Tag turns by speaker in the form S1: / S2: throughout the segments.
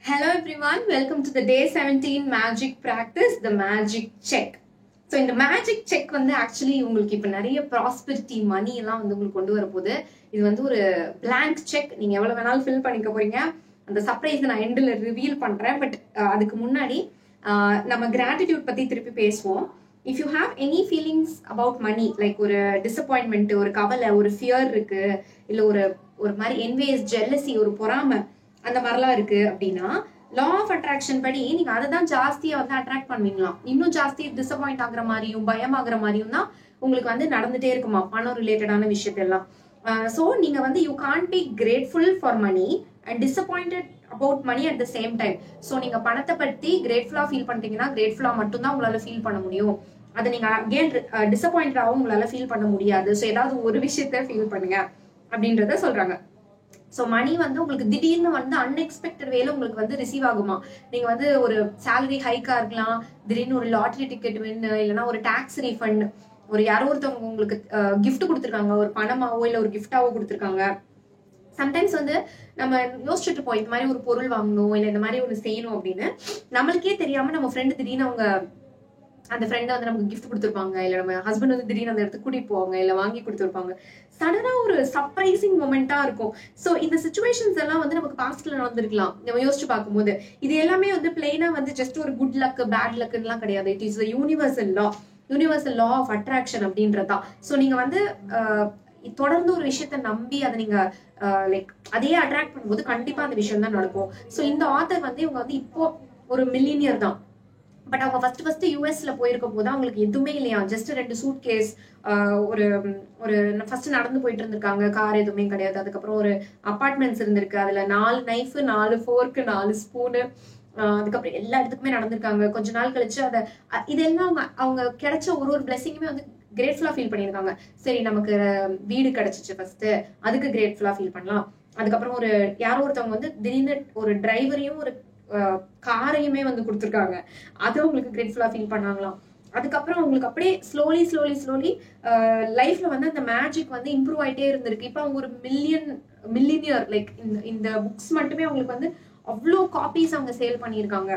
S1: Hello everyone, welcome to the day 17 magic practice, the magic check. So இந்த magic check வந்து actually உங்களுக்கு இப்ப நிறைய prosperity money எல்லாம் வந்து உங்களுக்கு கொண்டு வரப்போகுது. இது வந்து ஒரு blank check, நீங்க எவ்வளவு வேணாலும் fill பண்ணிக்க போறீங்க. அந்த சர்ப்ரைஸ் நான் எண்ட்ல ரிவீல் பண்றேன். பட் அதுக்கு முன்னாடி நம்ம gratitude பத்தி திருப்பி பேசுவோம். If you have any feelings about money, like ஒரு disappointment, ஒரு கவலை, ஒரு fear இருக்கு, இல்ல ஒரு மாதிரி envious, jealousy, ஒரு பொறாமை அந்த மாதிரிலாம் இருக்கு அப்படின்னா லா ஆஃப் அட்ராக்ஷன் படி நீங்க அதை தான் ஜாஸ்தியா வந்து அட்ராக்ட் பண்ணுவீங்களாம். இன்னும் ஜாஸ்தி டிசப்பாயிண்ட் ஆகுற மாதிரியும் பயமாகிற மாதிரியும் தான் உங்களுக்கு வந்து நடந்துட்டே இருக்குமா பணம் ரிலேட்டடான விஷயத்தெல்லாம். ஸோ நீங்க வந்து you can't be grateful for money and disappointed about money at the same time. So நீங்க பணத்தை பத்தி கிரேட்ஃபுல்லா ஃபீல் பண்றீங்கன்னா கிரேட்ஃபுல்லா மட்டும்தான் உங்களால ஃபீல் பண்ண முடியும். அதை நீங்க அகேன் டிசப்பாயிண்டடாகவும் உங்களால ஃபீல் பண்ண முடியாது. ஸோ ஏதாவது ஒரு விஷயத்த ஃபீல் பண்ணுங்க அப்படின்றத சொல்றாங்க. ஸோ மணி வந்து உங்களுக்கு திடீர்னு வந்து அன்எக்ஸ்பெக்டட் வேலை உங்களுக்கு வந்து ரிசீவ் ஆகுமா. நீங்க வந்து ஒரு சேலரி ஹைக்கா இருக்கலாம், திடீர்னு ஒரு லாட்டரி டிக்கெட் வின், இல்லைன்னா ஒரு டாக்ஸ் ரீஃபண்ட், ஒரு யாரோ ஒருத்தவங்க உங்களுக்கு கிஃப்ட் கொடுத்துருக்காங்க, ஒரு பணமாவோ இல்லை ஒரு கிஃப்டாவோ கொடுத்துருக்காங்க. சம்டைம்ஸ் வந்து நம்ம யோசிச்சுட்டு இருப்போம் இந்த மாதிரி ஒரு பொருள் வாங்கணும் இல்லை இந்த மாதிரி ஒன்று செய்யணும் அப்படின்னு. நம்மளுக்கே தெரியாம நம்ம ஃப்ரெண்டு திடீர்னு அவங்க அந்த ஃப்ரெண்ட் வந்து நமக்கு கிஃப்ட் கொடுத்துருப்பாங்க, இல்லை நம்ம ஹஸ்பண்ட் வந்து திடீர்னு அந்த இடத்துக்கு கூட்டிட்டு போவாங்க, இல்லை வாங்கி கொடுத்துருப்பாங்க. சடனா ஒரு சர்ப்ரைசிங் மொமெண்டா இருக்கும். ஸோ இந்த சுச்சுவேஷன்ஸ் எல்லாம் வந்து நமக்கு பாஸ்ட்ல நடந்திருக்கலாம். நம்ம யோசிச்சு பார்க்கும்போது இது எல்லாமே வந்து பிளெயினா வந்து ஜஸ்ட் ஒரு குட் லக் பேட் லக்லாம் கிடையாது. It is universal law of attraction அப்படின்றதா. ஸோ நீங்க வந்து தொடர்ந்து ஒரு விஷயத்த நம்பி அதை நீங்க லைக் அதையே அட்ராக்ட் பண்ணும்போது கண்டிப்பா அந்த விஷயம் தான் நடக்கும். ஸோ இந்த ஆத்தர் வந்து இவங்க வந்து இப்போ ஒரு மில்லினியர் தான். பட் அவங்க ஃபர்ஸ்ட் யூஎஸ்ல போயிருக்கும் போது அவங்களுக்கு எதுவுமே இல்லையா, ஜஸ்ட் 2 சூட் கேஸ், ஒரு ஃபர்ஸ்ட் நடந்து போயிட்டு இருந்திருக்காங்க, கார் எதுவுமே கிடையாது. அதுக்கப்புறம் ஒரு அபார்ட்மெண்ட்ஸ் இருந்திருக்கு, அதுல 4 நைஃப், 4 ஃபோர்க்கு, 4 ஸ்பூனு, அதுக்கப்புறம் எல்லா இடத்துக்குமே நடந்திருக்காங்க. கொஞ்ச நாள் கழிச்சு இதெல்லாம் அவங்க கிடைச்ச ஒரு பிளெஸிங்குமே வந்து கிரேட்ஃபுல்லா ஃபீல் பண்ணியிருக்காங்க. சரி நமக்கு வீடு கிடைச்சிச்சு ஃபர்ஸ்ட், அதுக்கு கிரேட்ஃபுல்லா ஃபீல் பண்ணலாம். அதுக்கப்புறம் யாரோ ஒருத்தவங்க வந்து திடீர்னு ஒரு டிரைவரையும் ஒரு காரையுமே வந்து கொடுத்துருக்காங்க, அது உங்களுக்கு கிரேட்ஃபுல்லா ஃபீல் பண்ணாங்களாம். அதுக்கப்புறம் உங்களுக்கு அப்படியே ஸ்லோலி லைஃப்ல வந்து அந்த மேஜிக் வந்து இம்ப்ரூவ் ஆயிட்டே இருந்திருக்கு. இப்போ அவங்க ஒரு மில்லினியர், லைக் இந்த புக்ஸ் மட்டுமே அவங்களுக்கு வந்து அவ்வளோ காப்பீஸ் அவங்க சேல் பண்ணியிருக்காங்க.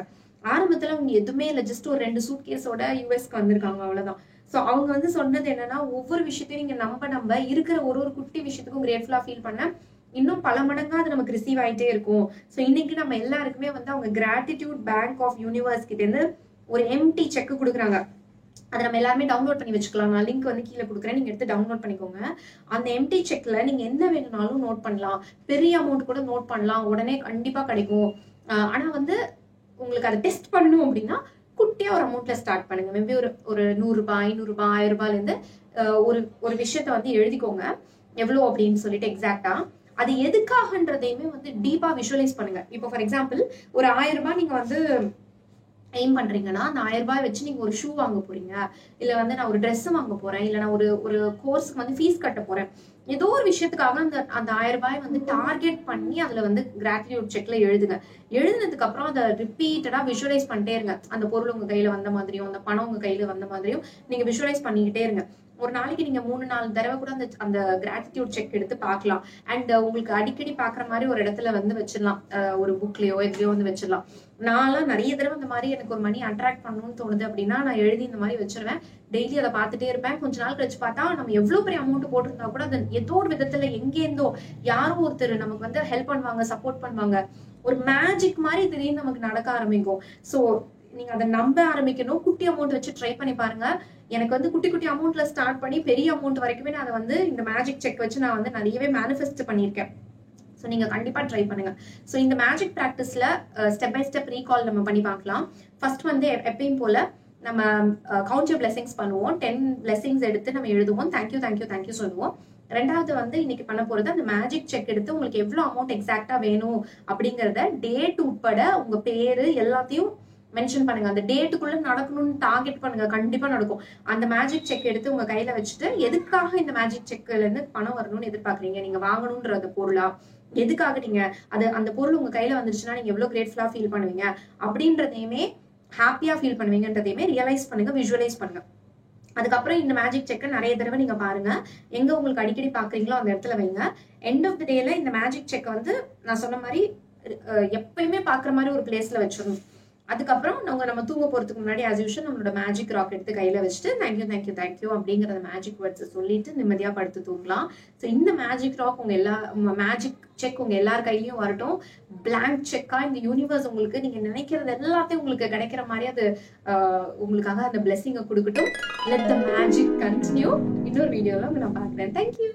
S1: ஆரம்பத்துல அவங்க எதுவுமே இல்லை, ஜஸ்ட் ஒரு 2 சூட் கேஸோட யூஎஸ்க்கு வந்திருக்காங்க, அவ்வளவுதான். ஸோ அவங்க வந்து சொன்னது என்னன்னா, ஒவ்வொரு விஷயத்தையும் நீங்க நம்ப இருக்கிற ஒரு குட்டி விஷயத்துக்கும் கிரேட்ஃபுல்லா ஃபீல் பண்ண இன்னும் பல மடங்கா அது நமக்கு ரிசீவ் ஆயிட்டே இருக்கும். ஸோ இன்னைக்கு நம்ம எல்லாருக்குமே வந்து அவங்க கிராட்டிடியூட் பேங்க் ஆஃப் யூனிவர்ஸ் கிட்ட இருந்து ஒரு எம்டி செக் கொடுக்குறாங்க. அதை நம்ம எல்லாருமே டவுன்லோட் பண்ணி வச்சுக்கலாம். நான் லிங்க் வந்து கீழே கொடுக்குறேன், நீங்க எடுத்து டவுன்லோட் பண்ணிக்கோங்க. அந்த எம்டி செக்ல நீங்க என்ன வேணும்னாலும் நோட் பண்ணலாம், பெரிய அமௌண்ட் கூட நோட் பண்ணலாம், உடனே கண்டிப்பா கிடைக்கும். ஆனா வந்து உங்களுக்கு அதை டெஸ்ட் பண்ணணும் அப்படின்னா குட்டியா ஒரு அமௌண்ட்ல ஸ்டார்ட் பண்ணுங்க. மேபி ஒரு 100 ரூபாய், 500 ரூபாய், 1000 ரூபாயில இருந்து ஒரு விஷயத்த வந்து எழுதிக்கோங்க எவ்வளவு அப்படின்னு சொல்லிட்டு எக்ஸாக்டா. அது எதுக்காகன்றதையுமே வந்து டீப்பா விஷுவலைஸ் பண்ணுங்க. இப்போ ஃபார் எக்ஸாம்பிள் ஒரு 1000 ரூபாய் நீங்க வந்து எய்ம் பண்றீங்கன்னா அந்த 1000 ரூபாய் வச்சு நீங்க ஒரு ஷூ வாங்க போறீங்க, இல்ல வந்து நான் ஒரு ட்ரெஸ் வாங்க போறேன், இல்ல நான் ஒரு கோர்ஸ்க்கு வந்து ஃபீஸ் கட்ட போறேன், ஏதோ ஒரு விஷயத்துக்காக அந்த 1000 ரூபாய் வந்து டார்கெட் பண்ணி அதுல வந்து கிராட்டிடியூட் செக்ல எழுதுங்க. எழுதுனதுக்கு அப்புறம் அதை ரிப்பீட்டடா விஷுவலைஸ் பண்ணிட்டே இருங்க. அந்த பொருள் உங்க கையில வந்த மாதிரியும் அந்த பணம் உங்க கையில வந்த மாதிரியும் நீங்க விஷுவலைஸ் பண்ணிக்கிட்டே இருங்க. ஒரு நாளைக்கு நீங்க 3-4 தடவை கூட அந்த கிராட்டிடியூட் செக் எடுத்து பார்க்கலாம். அண்ட் உங்களுக்கு அடிக்கடி பாக்குற மாதிரி ஒரு இடத்துல வந்து வச்சிடலாம், ஒரு புக்லயோ எதுலயோ வந்து வச்சிடலாம். நான்லாம் நிறைய தடவை இந்த மாதிரி எனக்கு ஒரு மணி அட்ராக்ட் பண்ணணும்னு தோணுது அப்படின்னா நான் எழுதி இந்த மாதிரி வச்சிருவேன். டெய்லி அதை பார்த்துட்டே இருப்பேன். கொஞ்ச நாள் கழிச்சு பார்த்தா நம்ம எவ்வளவு பெரிய அமௌண்ட் போட்டிருந்தா கூட அது ஏதோ ஒரு விதத்துல எங்கேருந்தோ யாரோ ஒருத்தர் நமக்கு வந்து ஹெல்ப் பண்ணுவாங்க, சப்போர்ட் பண்ணுவாங்க. ஒரு மேஜிக் மாதிரி திடீர்னு நமக்கு நடக்க ஆரம்பிக்கும். ஸோ நீங்க அதை நம்ப ஆரம்பிக்கணும். குட்டி அமௌண்ட் வச்சு ட்ரை பண்ணி பாருங்க. எனக்கு வந்து குட்டி அமௌண்ட்ல ஸ்டார்ட் பண்ணி பெரிய அமௌண்ட் வரைக்குமே நான் அதை வந்து இந்த மேஜிக் செக் வச்சு நான் வந்து நிறையவே மேனிஃபெஸ்ட் பண்ணியிருக்கேன். ஸோ நீங்க கண்டிப்பா ட்ரை பண்ணுங்க. ஸோ இந்த மேஜிக் ப்ராக்டிஸ்ல ஸ்டெப் பை ஸ்டெப் ரீகால் நம்ம பண்ணி பார்க்கலாம். ஃபர்ஸ்ட் வந்து எப்பயும் போல நம்ம கவுண்ட் யுவர் பிளெஸிங்ஸ் பண்ணுவோம். 10 பிளெஸிங்ஸ் எடுத்து நம்ம எழுதுவோம், தேங்க்யூ சொல்லுவோம். ரெண்டாவது வந்து இன்னைக்கு பண்ண போறது அந்த மேஜிக் செக் எடுத்து உங்களுக்கு எவ்வளவு அமௌண்ட் எக்ஸாக்டா வேணும் அப்படிங்கறத டேட் உட்பட உங்க பேரு எல்லாத்தையும் மென்ஷன் பண்ணுங்க. அந்த டேட்டுக்குள்ள நடக்கணும்னு டார்கெட் பண்ணுங்க, கண்டிப்பா நடக்கும். அந்த மேஜிக் செக் எடுத்து உங்க கையில வச்சுட்டு எதுக்காக இந்த மேஜிக் செக்ல இருந்து பணம் வரணும்னு எதிர்பார்க்கறீங்க, நீங்க வாங்கணும்ன்ற அந்த பொருளா, எதுக்காக நீங்க அந்த பொருள் உங்க கையில வந்துருச்சுன்னா நீங்க எவ்வளவு கிரேட்ஃபுல்லா ஃபீல் பண்ணுவீங்க அப்படின்றதையுமே, ஹாப்பியா ஃபீல் பண்ணுவீங்கன்றதையுமே ரியலைஸ் பண்ணுங்க, விஷுவலைஸ் பண்ணுங்க. அதுக்கப்புறம் இந்த மேஜிக் செக்கை நிறைய தடவை நீங்க பாருங்க. எங்க உங்களுக்கு அடிக்கடி பாக்குறீங்களோ அந்த இடத்துல வைங்க. எண்ட் ஆஃப் த டேல இந்த மேஜிக் செக் வந்து நான் சொன்ன மாதிரி எப்பயுமே பாக்குற மாதிரி ஒரு பிளேஸ்ல வச்சிடணும். அதுக்கப்புறம் நம்ம தூங்க போறதுக்கு முன்னாடி ஆஸ் யூஷுவல் நம்மளோட மேஜிக் ராக் எடுத்து கையில வச்சுட்டு தேங்க்யூ தேங்க்யூ தேங்க்யூ அப்படிங்கிற மேஜிக் வேர்ட்ஸை சொல்லிட்டு நிம்மதியா படுத்து தூங்கலாம். ஸோ இந்த மேஜிக் ராக் மேஜிக் செக் உங்க எல்லார் கையிலயும் வரட்டும். பிளாங்க் செக்கா இந்த யூனிவர்ஸ் உங்களுக்கு நீங்க நினைக்கிறது எல்லாத்தையும் உங்களுக்கு கிடைக்கிற மாதிரி அது உங்களுக்காக அந்த பிளெஸிங்கை கொடுக்கட்டும். Let the magic continue. இன்னொரு வீடியோல நான் பாக்குறேன். தேங்க்யூ.